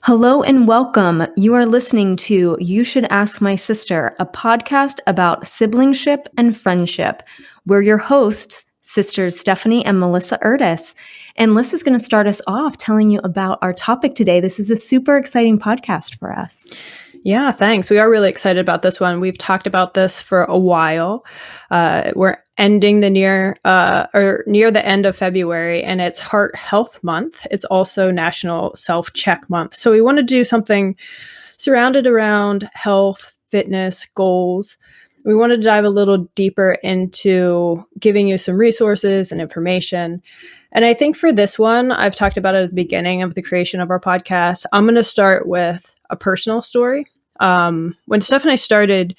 Hello and welcome. You are listening to You Should Ask My Sister, a podcast about siblingship and friendship. We're your hosts, sisters Stephanie and Melissa Erdis. And Lissa's going to start us off telling you about our topic today. This is a super exciting podcast for us. Yeah, thanks. We are really excited about this one. We've talked about this for a while. We're ending the near the end of February, and it's Heart Health Month. It's also National Self-Check Month. So we want to do something surrounded around health, fitness, goals. We want to dive a little deeper into giving you some resources and information. And I think for this one, I've talked about it at the beginning of the creation of our podcast. I'm going to start with a personal story. When Steph and I started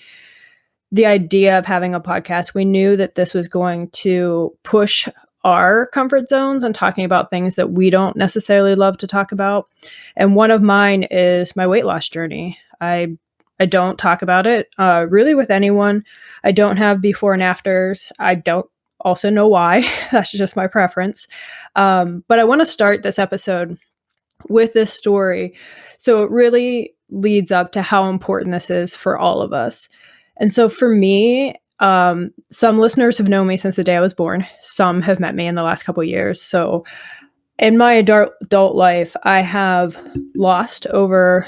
the idea of having a podcast, we knew that this was going to push our comfort zones and talking about things that we don't necessarily love to talk about. And one of mine is my weight loss journey. I don't talk about it really with anyone. I don't have before and afters. I don't also know why. That's just my preference. But I want to start this episode with this story. So it really leads up to how important this is for all of us. And so for me, some listeners have known me since the day I was born. Some have met me in the last couple of years. So in my adult life, I have lost over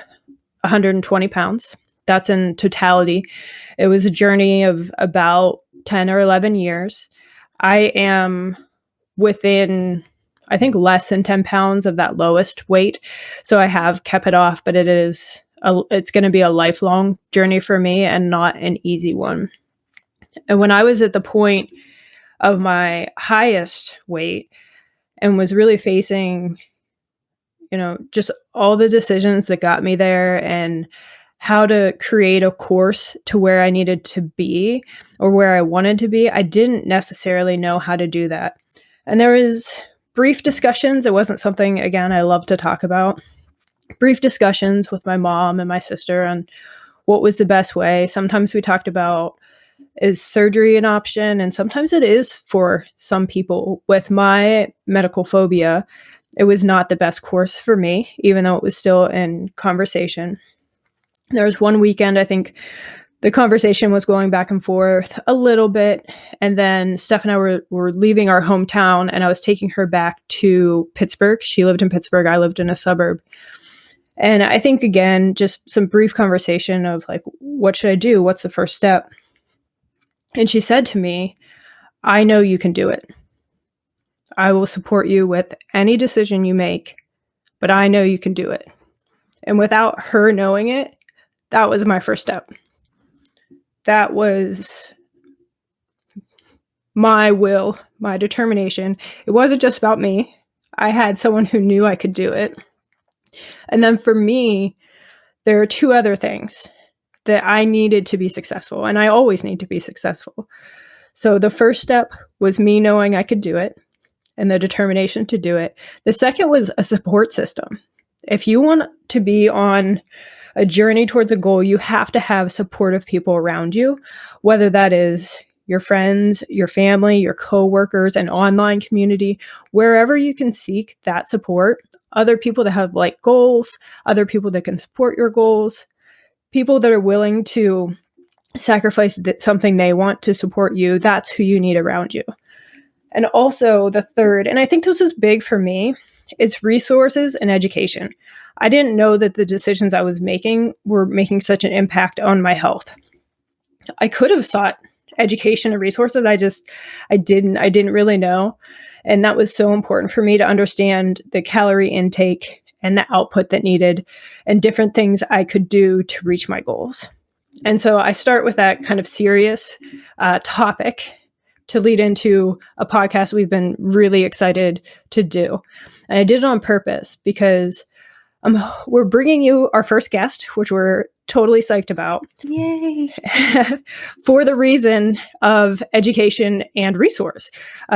120 pounds. That's in totality. It was a journey of about 10 or 11 years. I am within, I think, less than 10 pounds of that lowest weight. So I have kept it off, but it's going to be a lifelong journey for me and not an easy one. And when I was at the point of my highest weight and was really facing, just all the decisions that got me there and how to create a course to where I needed to be or where I wanted to be, I didn't necessarily know how to do that. And there was brief discussions. It wasn't something, again, I love to talk about. Brief discussions with my mom and my sister on what was the best way. Sometimes we talked about, is surgery an option? And sometimes it is for some people. With my medical phobia, it was not the best course for me, even though it was still in conversation. There was one weekend, I think the conversation was going back and forth a little bit. And then Steph and I were leaving our hometown, and I was taking her back to Pittsburgh. She lived in Pittsburgh. I lived in a suburb. And I think, again, just some brief conversation of like, what should I do? What's the first step? And she said to me, I know you can do it. I will support you with any decision you make, but I know you can do it. And without her knowing it, that was my first step. That was my will, my determination. It wasn't just about me. I had someone who knew I could do it. And then for me, there are two other things that I needed to be successful, and I always need to be successful. So the first step was me knowing I could do it and the determination to do it. The second was a support system. If you want to be on a journey towards a goal, you have to have supportive people around you, whether that is your friends, your family, your coworkers, an online community, wherever you can seek that support. Other people that have like goals, other people that can support your goals, people that are willing to sacrifice something they want to support you. That's who you need around you. And also the third, and I think this is big for me, is resources and education. I didn't know that the decisions I was making were making such an impact on my health. I could have sought education and resources. I didn't really know. And that was so important for me to understand the calorie intake and the output that needed and different things I could do to reach my goals. And so I start with that kind of serious topic to lead into a podcast we've been really excited to do. And I did it on purpose because we're bringing you our first guest, which we're totally psyched about. Yay! For the reason of education and resource.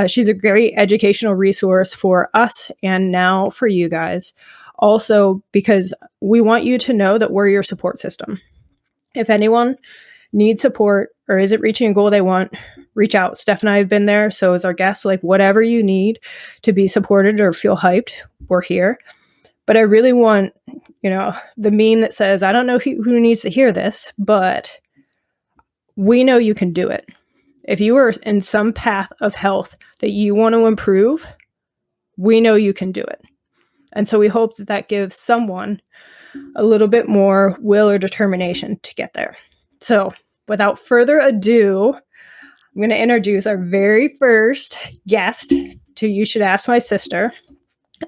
She's a great educational resource for us and now for you guys. Also, because we want you to know that we're your support system. If anyone needs support or isn't reaching a goal they want, reach out. Steph and I have been there. So is our guest. Like, whatever you need to be supported or feel hyped, we're here. But I really want, the meme that says, I don't know who needs to hear this, but we know you can do it. If you are in some path of health that you want to improve, we know you can do it. And so we hope that gives someone a little bit more will or determination to get there. So without further ado, I'm going to introduce our very first guest to You Should Ask My Sister.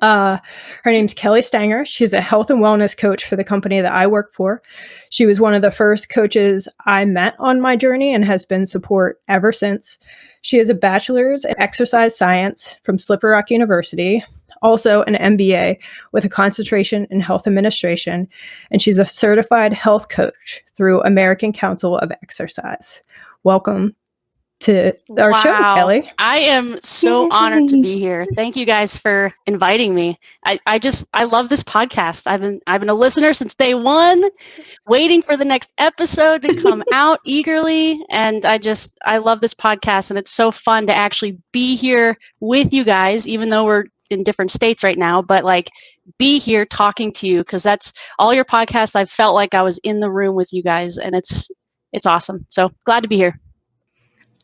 Her name's Kelly Stenger. She's a health and wellness coach for the company that I work for. She was one of the first coaches I met on my journey and has been support ever since. She has a bachelor's in exercise science from Slippery Rock University, also an MBA with a concentration in health administration, and she's a certified health coach through American Council of Exercise. Welcome to our show, Kelly. I am so honored to be here. Thank you guys for inviting me. I love this podcast. I've been a listener since day one, waiting for the next episode to come out eagerly. And I love this podcast, and it's so fun to actually be here with you guys, even though we're in different states right now, but be here talking to you, because that's all your podcasts. I felt like I was in the room with you guys, and it's awesome. So glad to be here.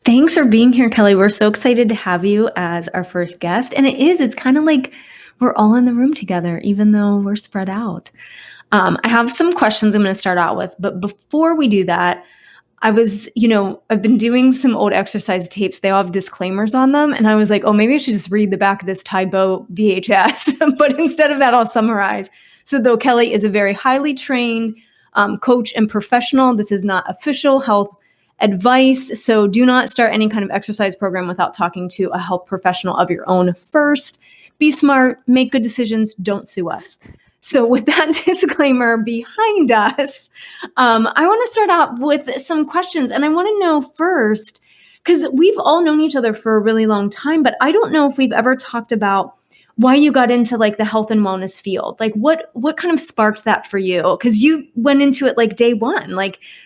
Thanks for being here, Kelly. We're so excited to have you as our first guest. And it's kind of like we're all in the room together, even though we're spread out. I have some questions I'm going to start out with. But before we do that, I've been doing some old exercise tapes. They all have disclaimers on them. And I was like, oh, maybe I should just read the back of this Tybo VHS. But instead of that, I'll summarize. So though Kelly is a very highly trained coach and professional, this is not official health advice. So do not start any kind of exercise program without talking to a health professional of your own first. Be smart, make good decisions, don't sue us. So with that disclaimer behind us, I want to start out with some questions. And I want to know first, because we've all known each other for a really long time, but I don't know if we've ever talked about why you got into the health and wellness field. What kind of sparked that for you? Because you went into it day one,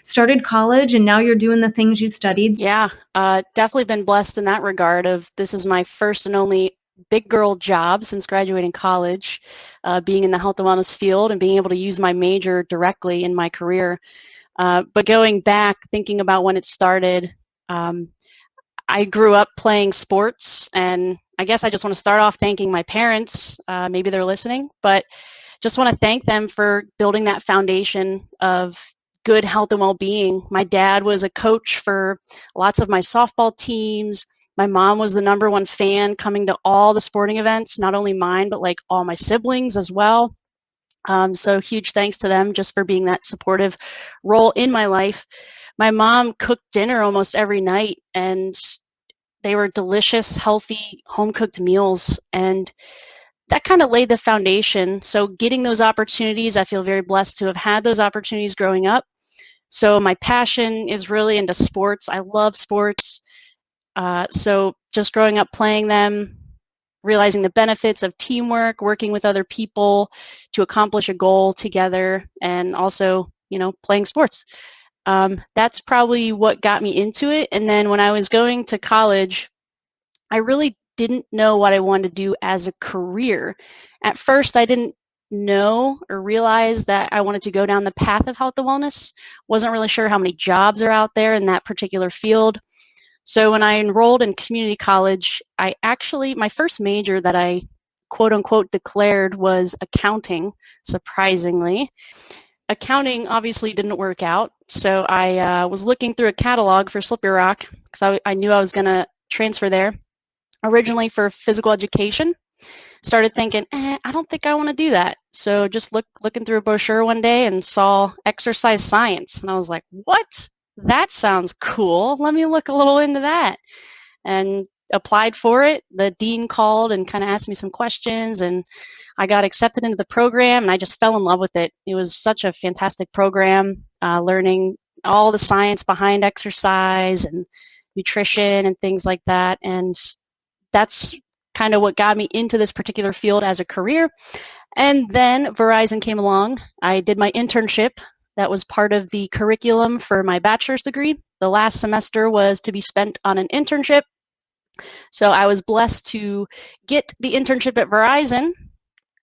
started college, and now you're doing the things you studied. Yeah, definitely been blessed in that regard. This is my first and only big girl job since graduating college, being in the health and wellness field and being able to use my major directly in my career. But going back, thinking about when it started, I grew up playing sports, and I guess I just want to start off thanking my parents. Maybe they're listening, but just want to thank them for building that foundation of good health and well-being. My dad was a coach for lots of my softball teams. My mom was the #1 fan, coming to all the sporting events, not only mine, but all my siblings as well. So huge thanks to them just for being that supportive role in my life. My mom cooked dinner almost every night, and they were delicious, healthy, home-cooked meals, and that kind of laid the foundation. So getting those opportunities, I feel very blessed to have had those opportunities growing up. So my passion is really into sports. I love sports. So just growing up playing them, realizing the benefits of teamwork, working with other people to accomplish a goal together, and also, playing sports. That's probably what got me into it. And then when I was going to college, I really didn't know what I wanted to do as a career. At first, I didn't know or realize that I wanted to go down the path of health and wellness. Wasn't really sure how many jobs are out there in that particular field. So when I enrolled in community college, my first major that I quote unquote declared was accounting, surprisingly. Accounting obviously didn't work out, so I was looking through a catalog for Slippery Rock because I knew I was going to transfer there, originally for physical education. Started thinking, I don't think I want to do that. So just looking through a brochure one day and saw exercise science, and I was like, what? That sounds cool. Let me look a little into that. And applied for it. The dean called and kind of asked me some questions, and I got accepted into the program, and I just fell in love with it. It was such a fantastic program, learning all the science behind exercise and nutrition and things like that. And that's kind of what got me into this particular field as a career. And then Verizon came along. I did my internship. That was part of the curriculum for my bachelor's degree. The last semester was to be spent on an internship. So I was blessed to get the internship at Verizon,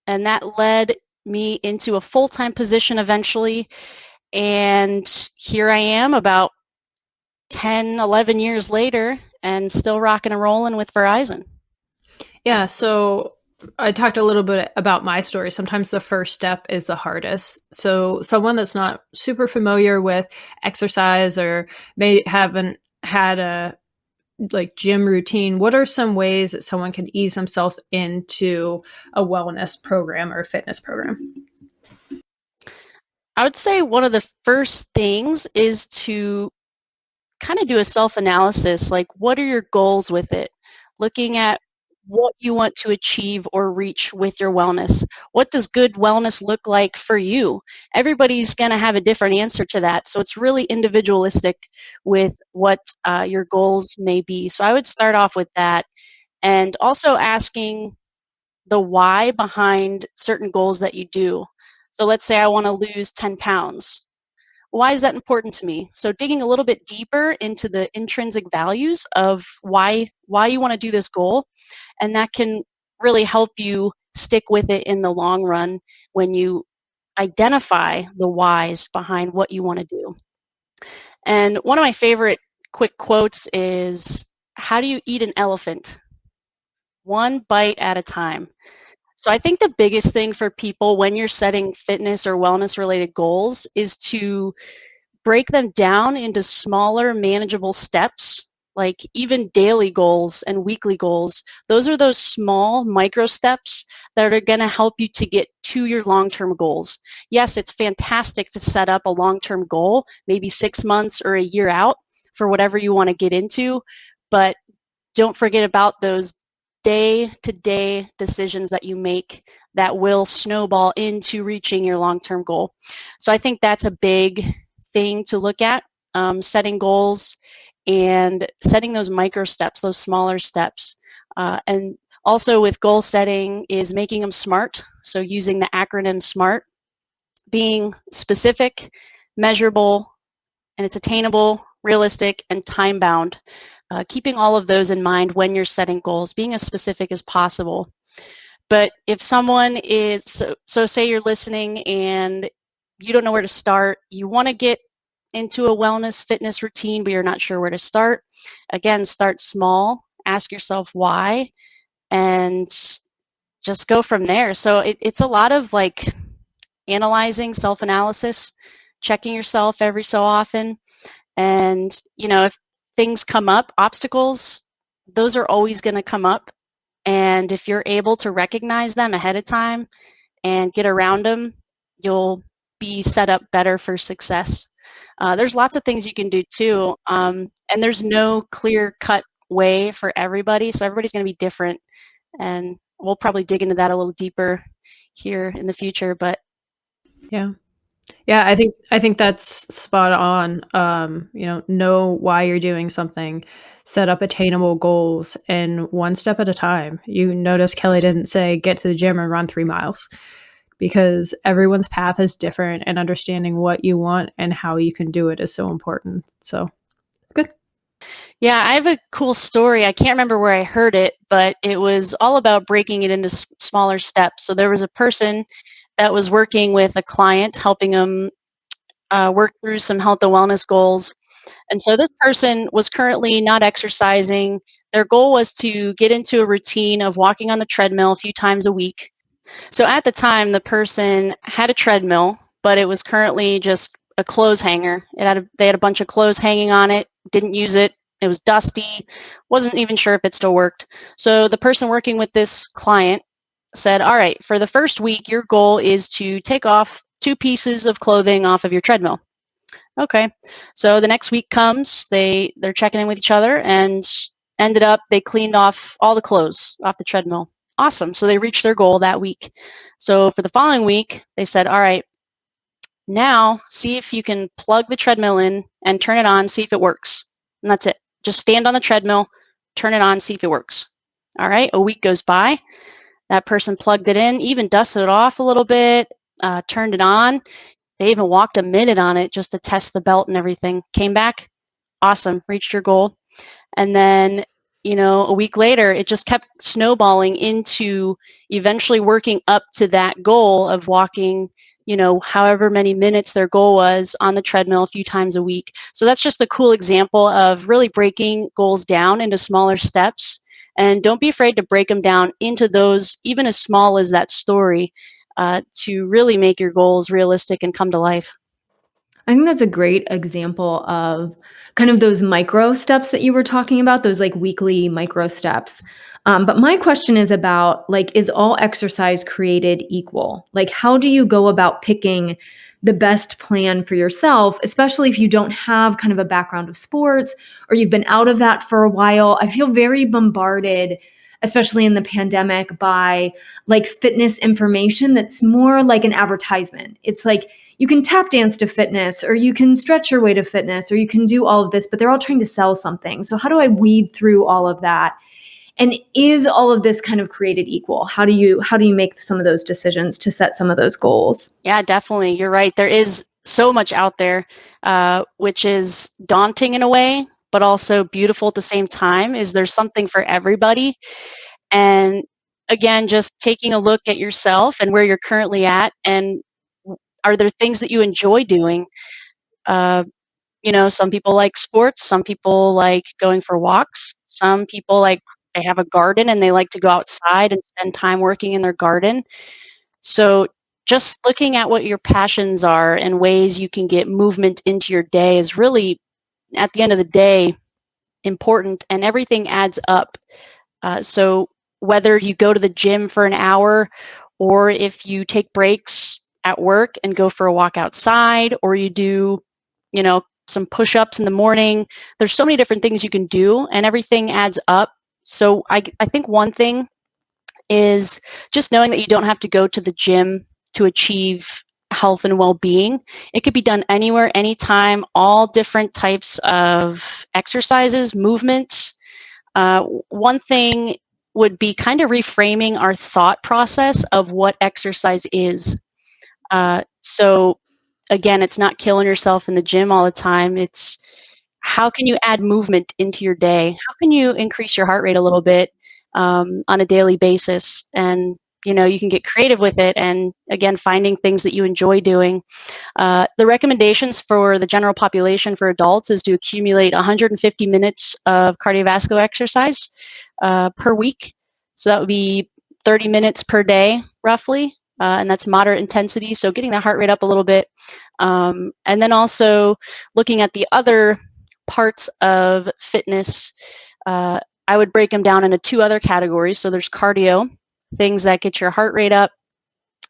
and that led me into a full-time position eventually. And here I am about 10, 11 years later and still rocking and rolling with Verizon. Yeah, so I talked a little bit about my story. Sometimes the first step is the hardest. So someone that's not super familiar with exercise or may haven't had a like gym routine, what are some ways that someone can ease themselves into a wellness program or a fitness program? I would say one of the first things is to kind of do a self-analysis, like what are your goals with it? Looking at what you want to achieve or reach with your wellness. What does good wellness look like for you? Everybody's going to have a different answer to that. So it's really individualistic with what your goals may be. So I would start off with that, and also asking the why behind certain goals that you do. So let's say I want to lose 10 pounds. Why is that important to me? So digging a little bit deeper into the intrinsic values of why you want to do this goal, and that can really help you stick with it in the long run when you identify the whys behind what you want to do. And one of my favorite quick quotes is, how do you eat an elephant? One bite at a time. So I think the biggest thing for people when you're setting fitness or wellness related goals is to break them down into smaller, manageable steps, like even daily goals and weekly goals. Those are those small micro steps that are going to help you to get to your long-term goals. Yes, it's fantastic to set up a long-term goal, maybe 6 months or a year out for whatever you want to get into, but don't forget about those day-to-day decisions that you make that will snowball into reaching your long-term goal. So I think that's a big thing to look at, setting goals and setting those micro steps, those smaller steps. And also with goal setting is making them SMART. So using the acronym SMART, being specific, measurable, and it's attainable, realistic, and time-bound. Keeping all of those in mind when you're setting goals, being as specific as possible. But if someone is, so say you're listening and you don't know where to start, you want to get into a wellness fitness routine, but you're not sure where to start, again, start small, ask yourself why, and just go from there. So it's a lot of like analyzing, self-analysis, checking yourself every so often. And, if things come up, obstacles, those are always going to come up. And if you're able to recognize them ahead of time and get around them, you'll be set up better for success. There's lots of things you can do too. And there's no clear-cut way for everybody. So everybody's going to be different. And we'll probably dig into that a little deeper here in the future. But Yeah. Yeah, I think that's spot on. Know why you're doing something, set up attainable goals, and one step at a time. You notice Kelly didn't say get to the gym and run 3 miles because everyone's path is different, and understanding what you want and how you can do it is so important. So good. yeah, I have a cool story. I can't remember where I heard it, but it was all about breaking it into smaller steps. So there was a person that was working with a client, helping them work through some health and wellness goals. And so this person was currently not exercising. Their goal was to get into a routine of walking on the treadmill a few times a week. So at the time, the person had a treadmill, but it was currently just a clothes hanger. They had a bunch of clothes hanging on it, didn't use it. It was dusty, wasn't even sure if it still worked. So the person working with this client said, all right, for the first week, your goal is to take off 2 pieces of clothing off of your treadmill. Okay. So the next week comes, they're checking in with each other, and ended up they cleaned off all the clothes off the treadmill. Awesome. So they reached their goal that week. So for the following week, they said, all right, now see if you can plug the treadmill in and turn it on, see if it works. And that's it. Just stand on the treadmill, turn it on, see if it works. All right. A week goes by. That person plugged it in, even dusted it off a little bit, turned it on. They even walked a minute on it just to test the belt and everything. Came back, awesome, reached your goal. And then a week later, it just kept snowballing into eventually working up to that goal of walking, however many minutes their goal was on the treadmill a few times a week. So that's just a cool example of really breaking goals down into smaller steps. And don't be afraid to break them down into those, even as small as that story, to really make your goals realistic and come to life. I think that's a great example of kind of those micro steps that you were talking about, those like weekly micro steps. But my question is about like, is all exercise created equal? Like, how do you go about picking the best plan for yourself, especially if you don't have kind of a background of sports or you've been out of that for a while? I feel very bombarded, especially in the pandemic, by like fitness information that's more like an advertisement. It's like, you can tap dance to fitness, or you can stretch your way to fitness, or you can do all of this, but they're all trying to sell something. So how do I weed through all of that? And is all of this kind of created equal? How do you make some of those decisions to set some of those goals? Yeah, definitely. You're right. There is so much out there, which is daunting in a way, but also beautiful at the same time. Is there's something for everybody? And again, just taking a look at yourself and where you're currently at, and are there things that you enjoy doing? Uh, some people like sports, some people like going for walks, some people like they have a garden and they like to go outside and spend time working in their garden. So just looking at what your passions are and ways you can get movement into your day is really, at the end of the day, important, and everything adds up. So whether you go to the gym for an hour, or if you take breaks at work and go for a walk outside, or you do, some push-ups in the morning, there's so many different things you can do, and everything adds up. So I think one thing is just knowing that you don't have to go to the gym to achieve health and well-being. It could be done anywhere, anytime, all different types of exercises, movements. One thing would be kind of reframing our thought process of what exercise is. So again, it's not killing yourself in the gym all the time. It's how can you add movement into your day? How can you increase your heart rate a little bit on a daily basis? And you can get creative with it. And again, finding things that you enjoy doing. The recommendations for the general population for adults is to accumulate 150 minutes of cardiovascular exercise per week. So that would be 30 minutes per day, roughly, and that's moderate intensity. So getting the heart rate up a little bit. And then also looking at the other parts of fitness, I would break them down into two other categories. So there's cardio, things that get your heart rate up,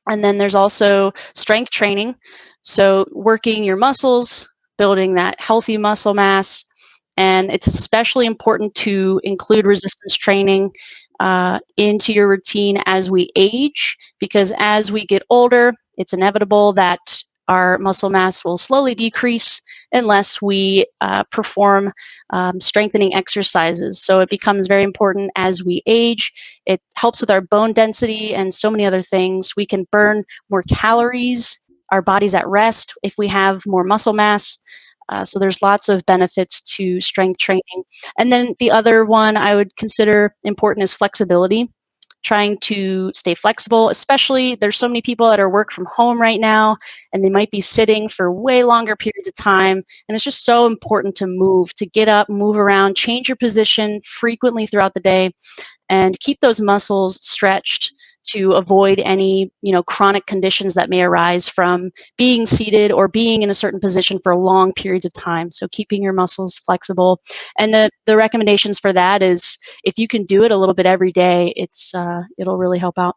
and then there's also strength training. So working your muscles, building that healthy muscle mass. And it's especially important to include resistance training into your routine as we age, because as we get older, it's inevitable that our muscle mass will slowly decrease unless we perform strengthening exercises. So it becomes very important as we age. It helps with our bone density and so many other things. We can burn more calories, our body's at rest if we have more muscle mass. So there's lots of benefits to strength training. And then the other one I would consider important is flexibility. Trying to stay flexible, especially there's so many people that are work from home right now, and they might be sitting for way longer periods of time. And it's just so important to move, to get up, move around, change your position frequently throughout the day, and keep those muscles stretched to avoid any chronic conditions that may arise from being seated or being in a certain position for long periods of time. So keeping your muscles flexible. And the recommendations for that is if you can do it a little bit every day, it'll really help out.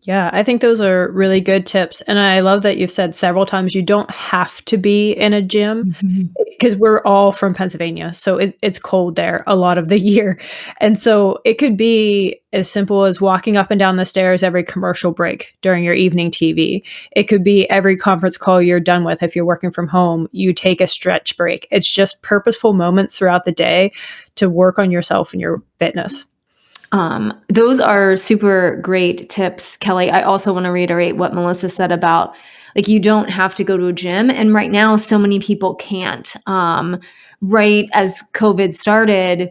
Yeah, I think those are really good tips, and I love that you've said several times you don't have to be in a gym, Mhm. because we're all from Pennsylvania, so it's cold there a lot of the year, and so it could be as simple as walking up and down the stairs every commercial break during your evening TV. It could be every conference call you're done with if you're working from home, you take a stretch break. It's just purposeful moments throughout the day to work on yourself and your fitness. Those are super great tips, Kelly. I also want to reiterate what Melissa said about like you don't have to go to a gym, and right now so many people can't. Right as COVID started,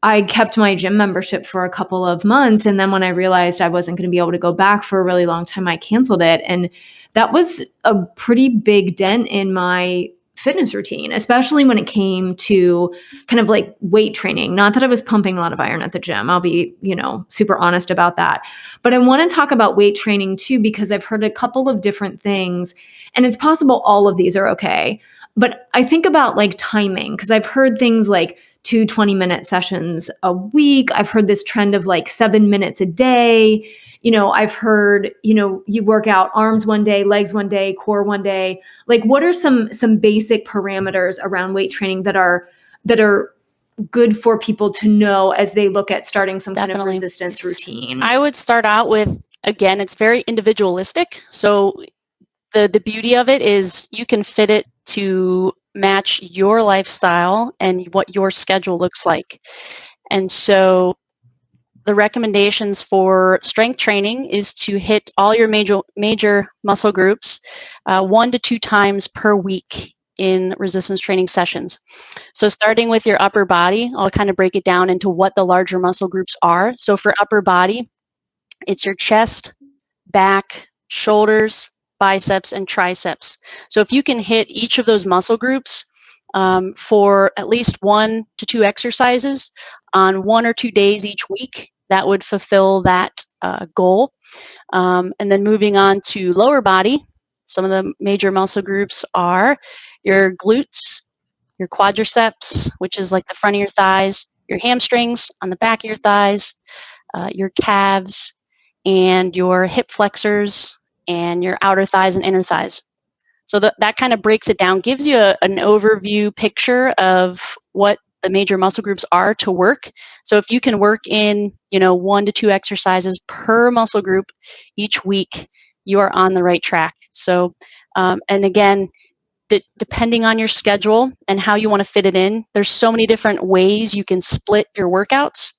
I kept my gym membership for a couple of months. And then when I realized I wasn't going to be able to go back for a really long time, I canceled it. And that was a pretty big dent in my fitness routine, especially when it came to kind of like weight training. Not that I was pumping a lot of iron at the gym. I'll be, super honest about that. But I want to talk about weight training too, because I've heard a couple of different things, and it's possible all of these are okay. But I think about like timing, because I've heard things like 2 20-minute sessions a week. I've heard this trend of like 7 minutes a day. I've heard, you work out arms one day, legs one day, core one day. Like, what are some basic parameters around weight training that are good for people to know as they look at starting some kind of resistance routine? I would start out with, again, it's very individualistic. So the beauty of it is you can fit it to match your lifestyle and what your schedule looks like. And so the recommendations for strength training is to hit all your major muscle groups 1 to 2 times per week in resistance training sessions. So starting with your upper body, I'll kind of break it down into what the larger muscle groups are. So for upper body, it's your chest, back, shoulders, biceps, and triceps. So if you can hit each of those muscle groups for at least 1 to 2 exercises on 1 or 2 days each week, that would fulfill that goal. And then moving on to lower body, some of the major muscle groups are your glutes, your quadriceps, which is like the front of your thighs, your hamstrings on the back of your thighs, your calves, and your hip flexors, and your outer thighs and inner thighs. So that kind of breaks it down, gives you an overview picture of what the major muscle groups are to work. So if you can work in, 1 to 2 exercises per muscle group each week, you are on the right track. So, and again, depending on your schedule and how you want to fit it in, there's so many different ways you can split your workouts.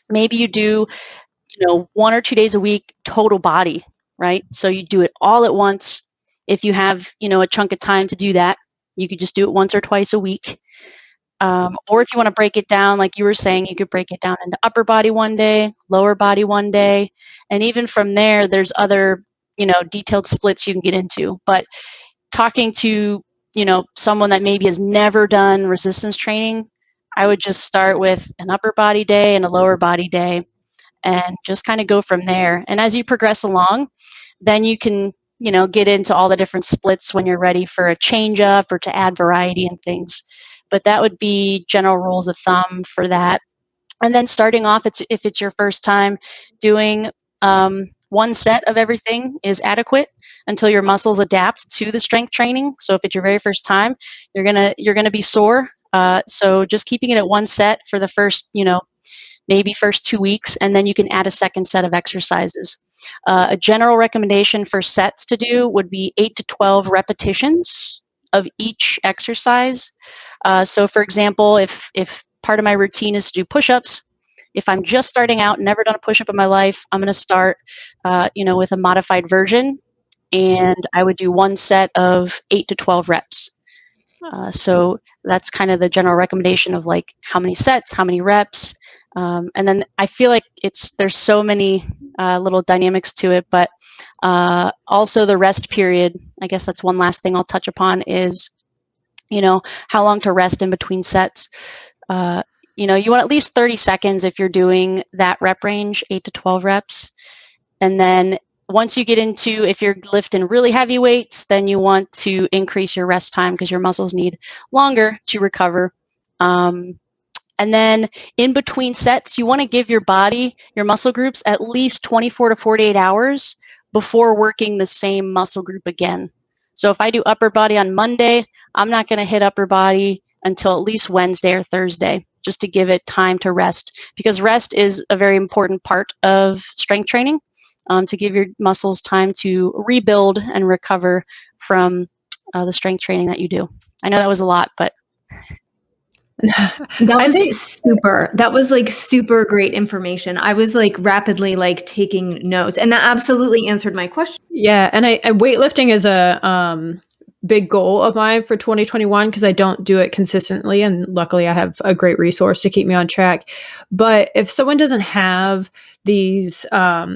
Maybe you do 1 or 2 days a week total body, right? So you do it all at once. If you have, a chunk of time to do that, you could just do it once or twice a week. Or if you want to break it down, like you were saying, you could break it down into upper body one day, lower body one day. And even from there, there's other, detailed splits you can get into. But talking to, someone that maybe has never done resistance training, I would just start with an upper body day and a lower body day, and just kind of go from there. And as you progress along, then you can, get into all the different splits when you're ready for a change up or to add variety and things. But that would be general rules of thumb for that. And then starting off, if it's your first time doing one set of everything is adequate until your muscles adapt to the strength training. So if it's your very first time, you're gonna be sore. So just keeping it at one set for the first, maybe first 2 weeks, and then you can add a second set of exercises. A general recommendation for sets to do would be 8 to 12 repetitions of each exercise. So for example, if part of my routine is to do push-ups, if I'm just starting out, never done a push-up in my life, I'm going to start, with a modified version, and I would do one set of 8 to 12 reps. So that's kind of the general recommendation of like how many sets, how many reps. And then I feel like there's so many little dynamics to it, but also the rest period. I guess that's one last thing I'll touch upon is, how long to rest in between sets. You want at least 30 seconds if you're doing that rep range, 8 to 12 reps. And then once you get into, if you're lifting really heavy weights, then you want to increase your rest time because your muscles need longer to recover. And then in between sets, you want to give your body, your muscle groups, at least 24 to 48 hours before working the same muscle group again. So if I do upper body on Monday, I'm not going to hit upper body until at least Wednesday or Thursday, just to give it time to rest, because rest is a very important part of strength training, to give your muscles time to rebuild and recover from the strength training that you do. I know that was a lot, but that was like super great information. I was like rapidly like taking notes, and that absolutely answered my question. Yeah. And weightlifting is a big goal of mine for 2021 because I don't do it consistently. And luckily, I have a great resource to keep me on track. But if someone doesn't have these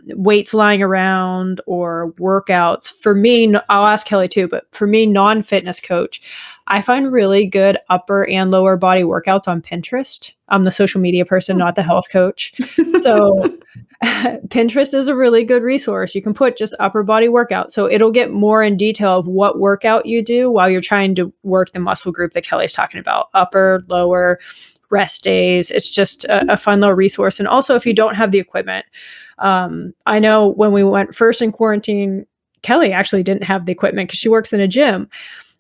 weights lying around or workouts, for me, I'll ask Kelly too, but for me, non fitness coach, I find really good upper and lower body workouts on Pinterest. I'm the social media person, not the health coach. So Pinterest is a really good resource. You can put just upper body workout. So it'll get more in detail of what workout you do while you're trying to work the muscle group that Kelly's talking about, upper, lower, rest days. It's just a fun little resource. And also, if you don't have the equipment, I know when we went first in quarantine, Kelly actually didn't have the equipment because she works in a gym.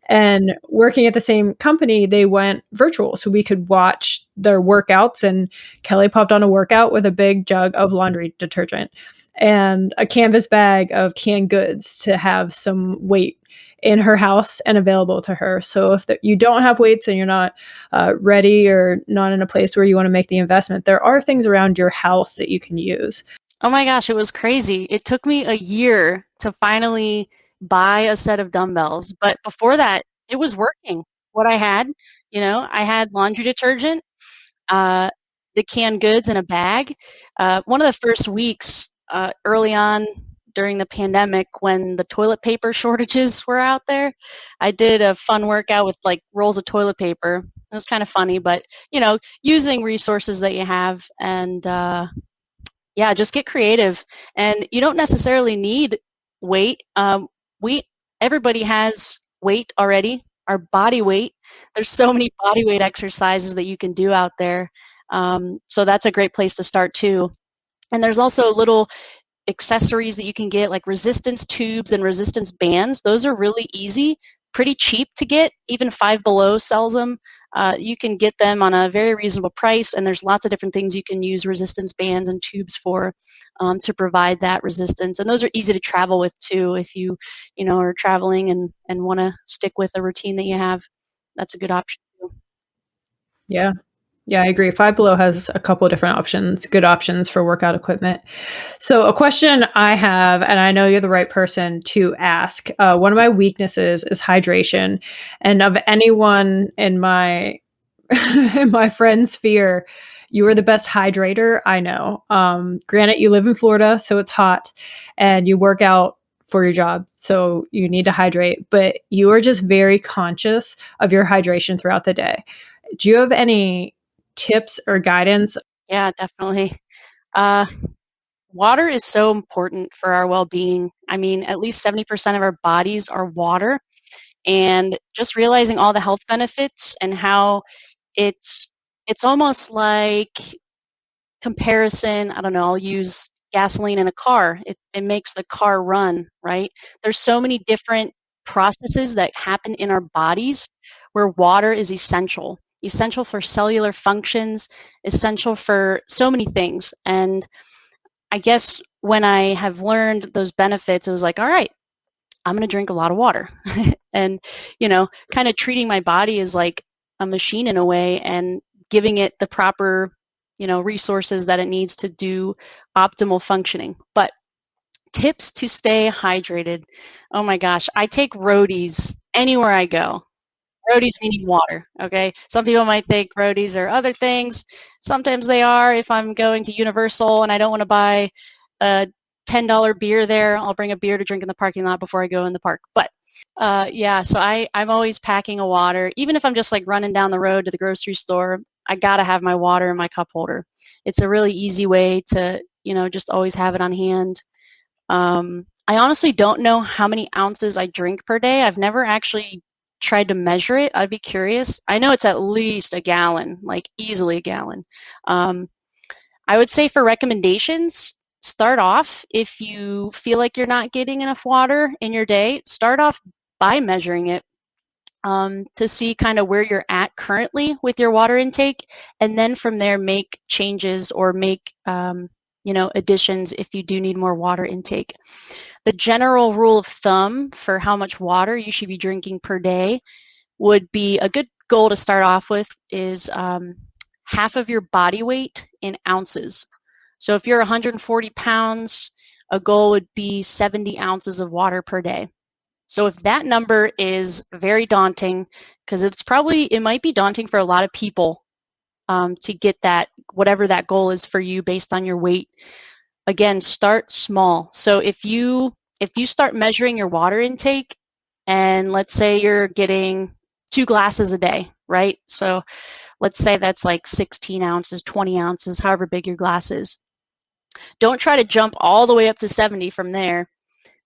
And working at the same company, they went virtual so we could watch their workouts. And Kelly popped on a workout with a big jug of laundry detergent and a canvas bag of canned goods to have some weight in her house and available to her. So if you don't have weights and you're not ready or not in a place where you want to make the investment, there are things around your house that you can use. Oh my gosh, it was crazy. It took me a year to finally buy a set of dumbbells, but before that, it was working. What I had, I had laundry detergent, uh, the canned goods in a bag. One of the first weeks early on during the pandemic when the toilet paper shortages were out there, I did a fun workout with like rolls of toilet paper. It was kind of funny, but using resources that you have and yeah, just get creative. And you don't necessarily need weight. We Everybody has weight already, our body weight. There's so many body weight exercises that you can do out there. So that's a great place to start too. And there's also little accessories that you can get, like resistance tubes and resistance bands. Those are really easy, pretty cheap to get. Even Five Below sells them. You can get them on a very reasonable price, and there's lots of different things you can use resistance bands and tubes for to provide that resistance. And those are easy to travel with too. If you are traveling and want to stick with a routine that you have, that's a good option too. Yeah. Yeah, I agree. Five Below has a couple of different options, good options for workout equipment. So, a question I have, and I know you're the right person to ask. One of my weaknesses is hydration, and of anyone in my in my friend sphere, you are the best hydrator I know. Granted, you live in Florida, so it's hot, and you work out for your job, so you need to hydrate. But you are just very conscious of your hydration throughout the day. Do you have any tips or guidance? Yeah, definitely. Uh, Water is so important for our well-being. I mean, at least 70% of our bodies are water, and just realizing all the health benefits and how it's almost like comparison, I don't know, I'll use gasoline in a car. It makes the car run, right? There's so many different processes that happen in our bodies where water is essential. Essential for cellular functions, essential for so many things. And I guess when I have learned those benefits, it was like, all right, I'm going to drink a lot of water. And, kind of treating my body as like a machine in a way and giving it the proper, resources that it needs to do optimal functioning. But tips to stay hydrated. Oh my gosh, I take roadies anywhere I go. Roadies meaning water, okay? Some people might think roadies are other things. Sometimes they are. If I'm going to Universal and I don't want to buy a $10 beer there, I'll bring a beer to drink in the parking lot before I go in the park. But yeah, so I'm always packing a water. Even if I'm just like running down the road to the grocery store, I gotta have my water in my cup holder. It's a really easy way to, just always have it on hand. I honestly don't know how many ounces I drink per day. I've never actually tried to measure it. I'd be curious. I know it's at least a gallon, like easily a gallon. I would say for recommendations, start off if you feel like you're not getting enough water in your day, start off by measuring it to see kind of where you're at currently with your water intake. And then from there, make changes or make additions if you do need more water intake. The general rule of thumb for how much water you should be drinking per day would be a good goal to start off with is half of your body weight in ounces. So if you're 140 pounds, a goal would be 70 ounces of water per day. So if that number is very daunting, because it might be daunting for a lot of people to get that, whatever that goal is for you based on your weight. Again, start small. So if you start measuring your water intake, and let's say you're getting 2 glasses a day, right? So let's say that's like 16 ounces, 20 ounces, however big your glass is. Don't try to jump all the way up to 70 from there.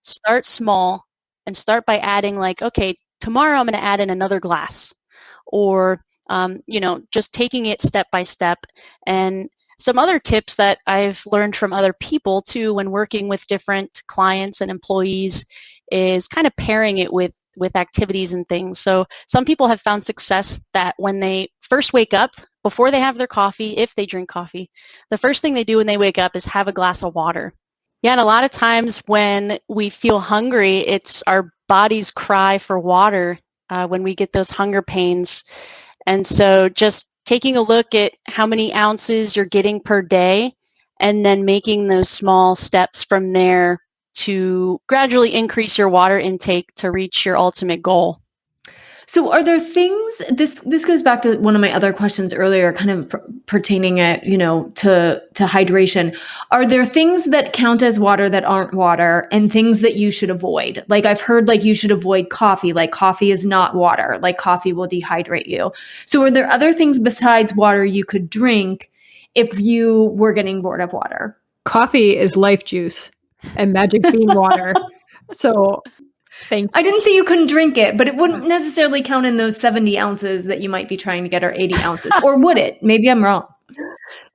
Start small and start by adding, like, okay, tomorrow I'm going to add in another glass, or just taking it step by step. And some other tips that I've learned from other people too when working with different clients and employees is kind of pairing it with activities and things. So some people have found success that when they first wake up, before they have their coffee, if they drink coffee, the first thing they do when they wake up is have a glass of water. Yeah, and a lot of times when we feel hungry, it's our body's cry for water when we get those hunger pains. And so just taking a look at how many ounces you're getting per day, and then making those small steps from there to gradually increase your water intake to reach your ultimate goal. So are there things, this goes back to one of my other questions earlier, kind of pertaining it, to hydration. Are there things that count as water that aren't water, and things that you should avoid? Like I've heard like you should avoid coffee, like coffee is not water, like coffee will dehydrate you. So are there other things besides water you could drink if you were getting bored of water? Coffee is life juice and magic bean water. So thank you. I didn't say you couldn't drink it, but it wouldn't necessarily count in those 70 ounces that you might be trying to get, or 80 ounces. Or would it? Maybe I'm wrong.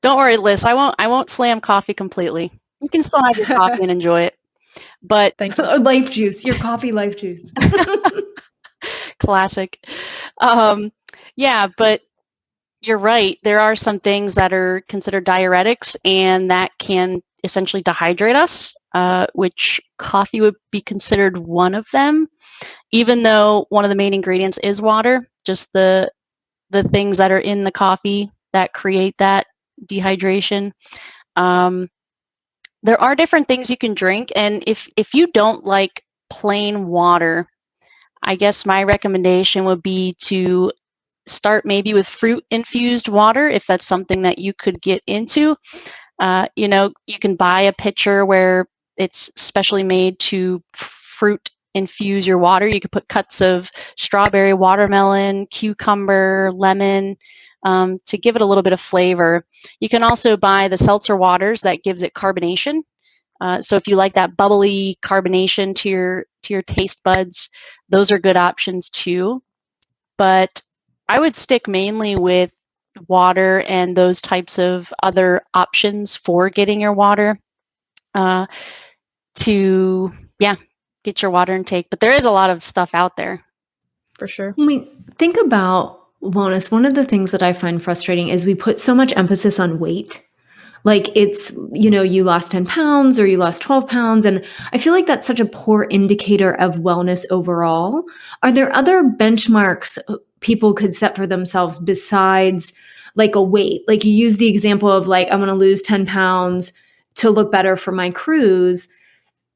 Don't worry, Liz. I won't slam coffee completely. You can still have your coffee and enjoy it. But thank you. Life juice, your coffee life juice. Classic. Yeah, but you're right. There are some things that are considered diuretics, and that can essentially dehydrate us, which coffee would be considered one of them, even though one of the main ingredients is water. Just the things that are in the coffee that create that dehydration. There are different things you can drink, and if you don't like plain water, I guess my recommendation would be to start maybe with fruit infused water, if that's something that you could get into. You can buy a pitcher where it's specially made to fruit infuse your water. You could put cuts of strawberry, watermelon, cucumber, lemon, to give it a little bit of flavor. You can also buy the seltzer waters that gives it carbonation. So if you like that bubbly carbonation to your taste buds, those are good options too. But I would stick mainly with water and those types of other options for getting your water to get your water intake. But there is a lot of stuff out there. For sure. When we think about wellness, one of the things that I find frustrating is we put so much emphasis on weight. Like it's, you lost 10 pounds or you lost 12 pounds. And I feel like that's such a poor indicator of wellness overall. Are there other benchmarks people could set for themselves besides like a weight? Like you use the example of like, I'm going to lose 10 pounds to look better for my cruise.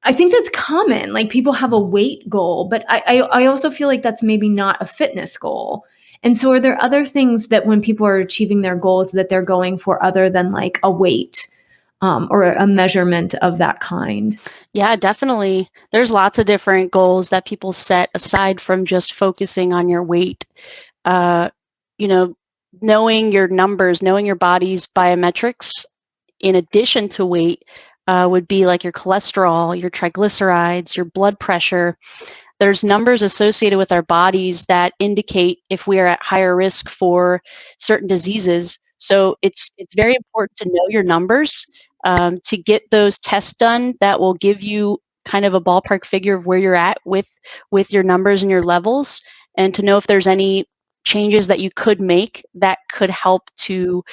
I think that's common. Like people have a weight goal, but I also feel like that's maybe not a fitness goal. And so are there other things that when people are achieving their goals that they're going for other than like a weight or a measurement of that kind? Yeah, definitely. There's lots of different goals that people set aside from just focusing on your weight. Knowing your numbers, knowing your body's biometrics in addition to weight would be like your cholesterol, your triglycerides, your blood pressure. There's numbers associated with our bodies that indicate if we are at higher risk for certain diseases. So it's very important to know your numbers, to get those tests done that will give you kind of a ballpark figure of where you're at with your numbers and your levels, and to know if there's any changes that you could make that could help to,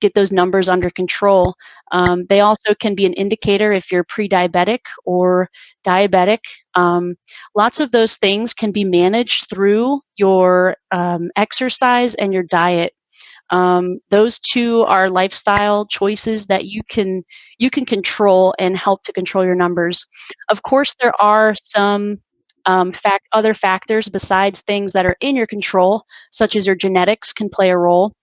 get those numbers under control. They also can be an indicator if you're pre-diabetic or diabetic. Lots of those things can be managed through your exercise and your diet. Those two are lifestyle choices that you can control and help to control your numbers. Of course, there are some Other factors besides things that are in your control, such as your genetics, can play a role.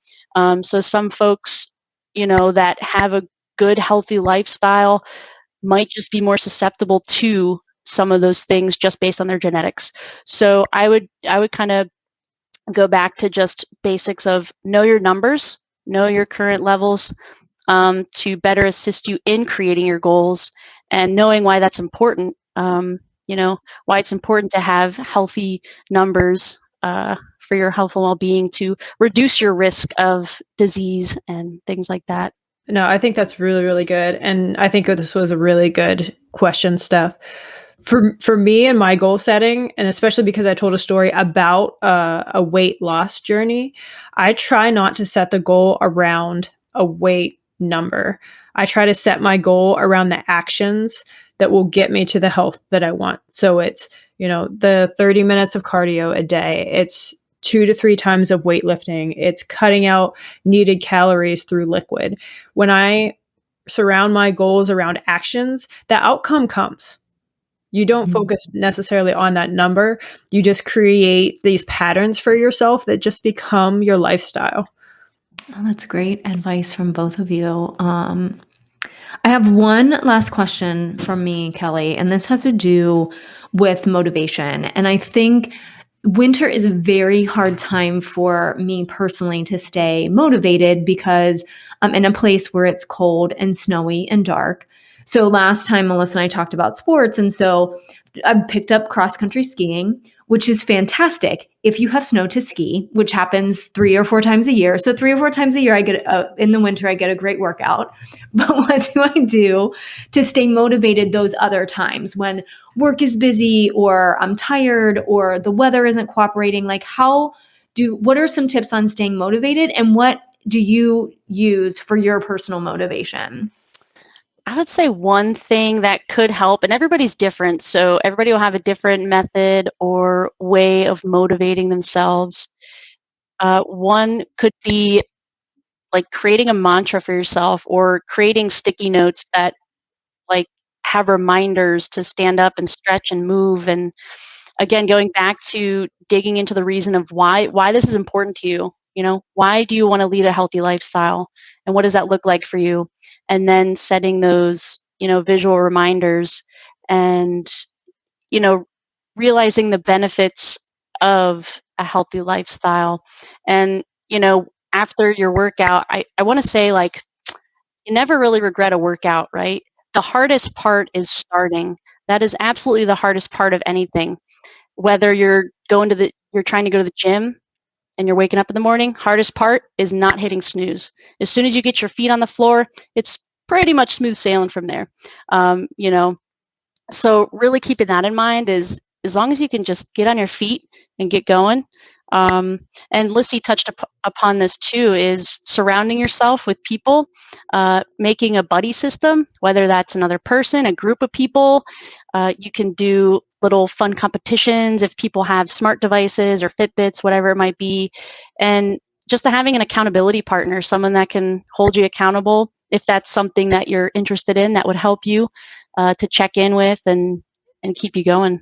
So some folks, that have a good, healthy lifestyle might just be more susceptible to some of those things just based on their genetics. So I would kind of go back to just basics of know your numbers, know your current levels, to better assist you in creating your goals and knowing why that's important. Why it's important to have healthy numbers for your health and well-being to reduce your risk of disease and things like that. No, I think that's really, really good. And I think this was a really good question, Steph. For me and my goal setting, and especially because I told a story about a weight loss journey, I try not to set the goal around a weight number. I try to set my goal around the actions that will get me to the health that I want. So it's, the 30 minutes of cardio a day. It's 2 to 3 times of weightlifting. It's cutting out needed calories through liquid. When I surround my goals around actions, the outcome comes. You don't focus necessarily on that number. You just create these patterns for yourself that just become your lifestyle. Oh, that's great advice from both of you. I have one last question from me, Kelly, and this has to do with motivation. And I think winter is a very hard time for me personally to stay motivated because I'm in a place where it's cold and snowy and dark. So last time Melissa and I talked about sports, and so I picked up cross country skiing, which is fantastic if you have snow to ski, which happens 3 or 4 times a year. So 3 or 4 times a year, I get in the winter, I get a great workout. But what do I do to stay motivated those other times when work is busy or I'm tired or the weather isn't cooperating? Like what are some tips on staying motivated, and what do you use for your personal motivation? I would say one thing that could help, and everybody's different, so everybody will have a different method or way of motivating themselves. One could be like creating a mantra for yourself or creating sticky notes that like have reminders to stand up and stretch and move. And again, going back to digging into the reason of why this is important to you. Why do you want to lead a healthy lifestyle, and what does that look like for you? And then setting those visual reminders, and you know realizing the benefits of a healthy lifestyle. And after your workout, I want to say, like, you never really regret a workout, right? The hardest part is starting. That is absolutely the hardest part of anything. Whether you're trying to go to the gym and you're waking up in the morning, hardest part is not hitting snooze. As soon as you get your feet on the floor, it's pretty much smooth sailing from there. Um, you know, so really keeping that in mind is, as long as you can just get on your feet and get going. And Lissy touched upon this too, is surrounding yourself with people, making a buddy system, whether that's another person, a group of people. You can do little fun competitions if people have smart devices or Fitbits, whatever it might be. And just having an accountability partner, someone that can hold you accountable if that's something that you're interested in, that would help you to check in with and keep you going.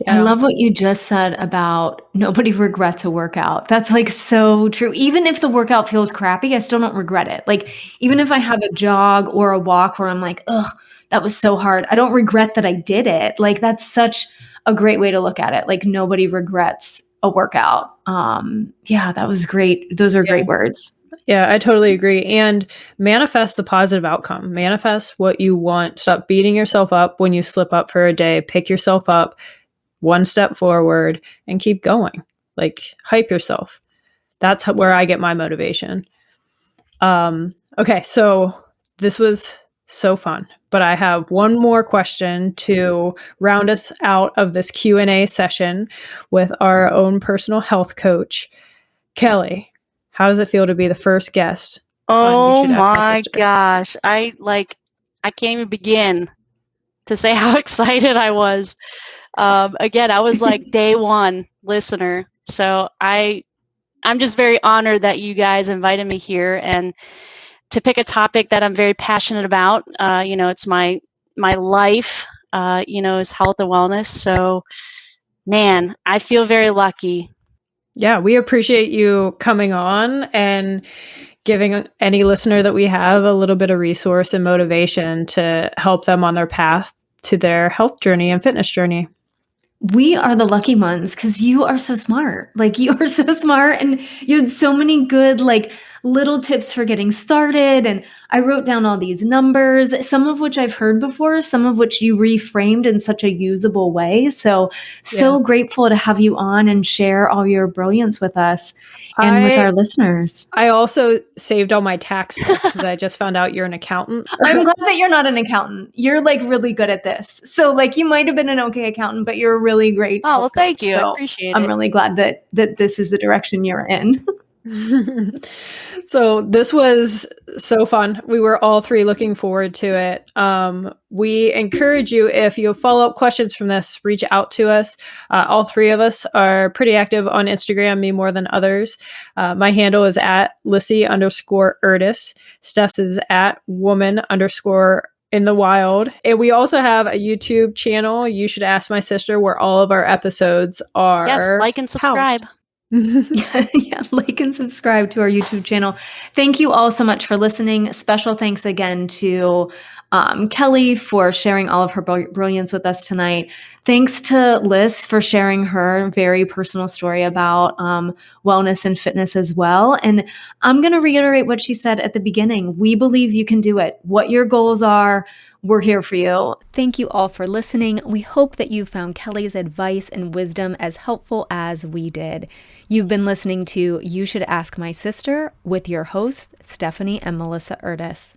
I love what you just said about nobody regrets a workout. That's like so true. Even if the workout feels crappy, I still don't regret it. Like, even if I have a jog or a walk where I'm like, ugh, that was so hard, I don't regret that I did it. Like, that's such a great way to look at it. Like, nobody regrets a workout. Yeah, that was great. Those are great words. Yeah, I totally agree. And manifest the positive outcome. Manifest what you want. Stop beating yourself up when you slip up for a day. Pick yourself up one step forward and keep going. Like, hype yourself. That's where I get my motivation. Okay, so this was so fun, but I have one more question to round us out of this Q&A session with our own personal health coach, Kelly. How does it feel to be the first guest on You Oh Should Ask My my Sister? gosh. I can't even begin to say how excited I was. Again, I was like day one listener. So I'm just very honored that you guys invited me here and to pick a topic that I'm very passionate about. It's my life, is health and wellness. So Man, I feel very lucky. Yeah, we appreciate you coming on and giving any listener that we have a little bit of resource and motivation to help them on their path to their health journey and fitness journey. We are the lucky ones because you are so smart. Like, you are so smart, and you had so many good, like, little tips for getting started. And I wrote down all these numbers, some of which I've heard before, some of which you reframed in such a usable way. So grateful to have you on and share all your brilliance with us and with our listeners. I also saved all my tax stuff because I just found out you're an accountant. I'm glad that you're not an accountant. You're like really good at this. So like, you might have been an okay accountant, but you're a really great Oh, well, health thank coach. you. I So appreciate I'm it. really glad that this is the direction you're in. So this was so fun. We were all three looking forward to it. We encourage you, if you have follow-up questions from this, reach out to us. All three of us are pretty active on Instagram, me more than others. My handle is at Lissy_Erdis. Steph's is at woman_in-the-wild. And we also have a YouTube channel, You Should Ask My Sister, where all of our episodes are Yes, like and subscribe. Yeah, like and subscribe to our YouTube channel. Thank you all so much for listening. Special thanks again to Kelly for sharing all of her brilliance with us tonight. Thanks to Liz for sharing her very personal story about wellness and fitness as well. And I'm going to reiterate what she said at the beginning. We believe you can do it. What your goals are, we're here for you. Thank you all for listening. We hope that you found Kelly's advice and wisdom as helpful as we did. You've been listening to You Should Ask My Sister with your hosts, Stephanie and Melissa Erdis.